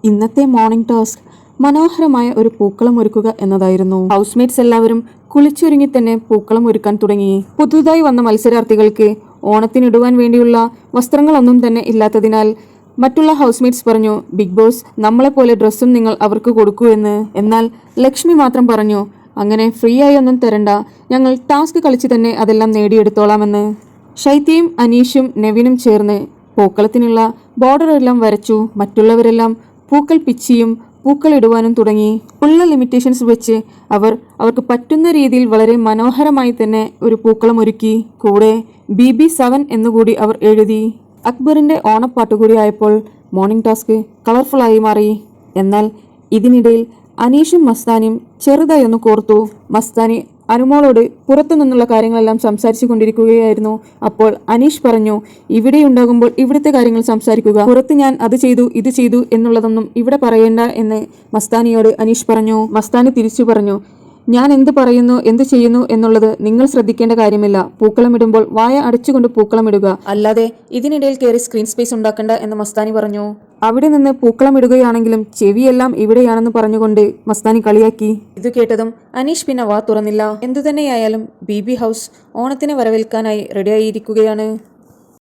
ഇന്നത്തെ morning task മനോഹരമായ ഒരു പൂക്കളം ഒരുക്കുക എന്നതായിരുന്നു. ഹൗസ്മേറ്റ്സ് എല്ലാവരും കുളിച്ചൊരുങ്ങി തന്നെ പൂക്കളം ഒരുക്കാൻ തുടങ്ങി. പുതുതായി വന്ന മത്സരാർത്ഥികൾക്ക് ഓണത്തിനിടുവാൻ വേണ്ടിയുള്ള വസ്ത്രങ്ങളൊന്നും തന്നെ ഇല്ലാത്തതിനാൽ മറ്റുള്ള ഹൗസ്മേറ്റ്സ് പറഞ്ഞു, ബിഗ് ബോസ് നമ്മളെപ്പോലെ ഡ്രസ്സും നിങ്ങൾ അവർക്ക് കൊടുക്കൂ എന്ന്. എന്നാൽ ലക്ഷ്മി മാത്രം പറഞ്ഞു, അങ്ങനെ ഫ്രീ ആയി ഒന്നും തരണ്ട, ഞങ്ങൾ ടാസ്ക് കളിച്ച് തന്നെ അതെല്ലാം നേടിയെടുത്തോളാമെന്ന്. ശൈത്യയും അനീഷും നെവിനും ചേർന്ന് പൂക്കളത്തിനുള്ള ബോർഡർ എല്ലാം വരച്ചു. മറ്റുള്ളവരെല്ലാം പൂക്കൾ പിച്ചിയും പൂക്കൾ ഇടുവാനും തുടങ്ങി. ഉള്ള ലിമിറ്റേഷൻസ് വെച്ച് അവർക്ക് പറ്റുന്ന രീതിയിൽ വളരെ മനോഹരമായി തന്നെ ഒരു പൂക്കളം ഒരുക്കി. കൂടെ BB7 എന്നുകൂടി അവർ എഴുതി. അക്ബറിന്റെ ഓണപ്പാട്ട് കൂടി ആയപ്പോൾ മോർണിംഗ് ടാസ്ക് കളർഫുള്ളായി മാറി. എന്നാൽ ഇതിനിടയിൽ അനീഷും മസ്താനിയും ചെറുതായി ഒന്ന് കോർത്തു. മസ്താനി അനുമോളോട് പുറത്തു നിന്നുള്ള കാര്യങ്ങളെല്ലാം സംസാരിച്ചു കൊണ്ടിരിക്കുകയായിരുന്നു. അപ്പോൾ അനീഷ് പറഞ്ഞു, ഇവിടെ ഉണ്ടാകുമ്പോൾ ഇവിടുത്തെ കാര്യങ്ങൾ സംസാരിക്കുക, പുറത്ത് ഞാൻ അത് ചെയ്തു ഇത് ചെയ്തു എന്നുള്ളതൊന്നും ഇവിടെ പറയേണ്ട എന്ന് മസ്താനിയോട് അനീഷ് പറഞ്ഞു. മസ്താനി തിരിച്ചു പറഞ്ഞു, ഞാൻ എന്ത് പറയുന്നു എന്ത് ചെയ്യുന്നു എന്നുള്ളത് നിങ്ങൾ ശ്രദ്ധിക്കേണ്ട കാര്യമില്ല. പൂക്കളമിടുമ്പോൾ വായ അടച്ചുകൊണ്ട് പൂക്കളമിടുക, അല്ലാതെ ഇതിനിടയിൽ കയറി സ്ക്രീൻ സ്പേസ് ഉണ്ടാക്കണ്ട എന്ന് മസ്താനി പറഞ്ഞു. അവിടെ നിന്ന് പൂക്കളമിടുകയാണെങ്കിലും ചെവിയെല്ലാം ഇവിടെയാണെന്ന് പറഞ്ഞുകൊണ്ട് മസ്താനി കളിയാക്കി. ഇത് കേട്ടതും അനീഷ് പിന്നെ വാ തുറന്നില്ല. എന്തുതന്നെയായാലും BB ഹൗസ് ഓണത്തിനെ വരവേൽക്കാനായി റെഡിയായിരിക്കുകയാണ്.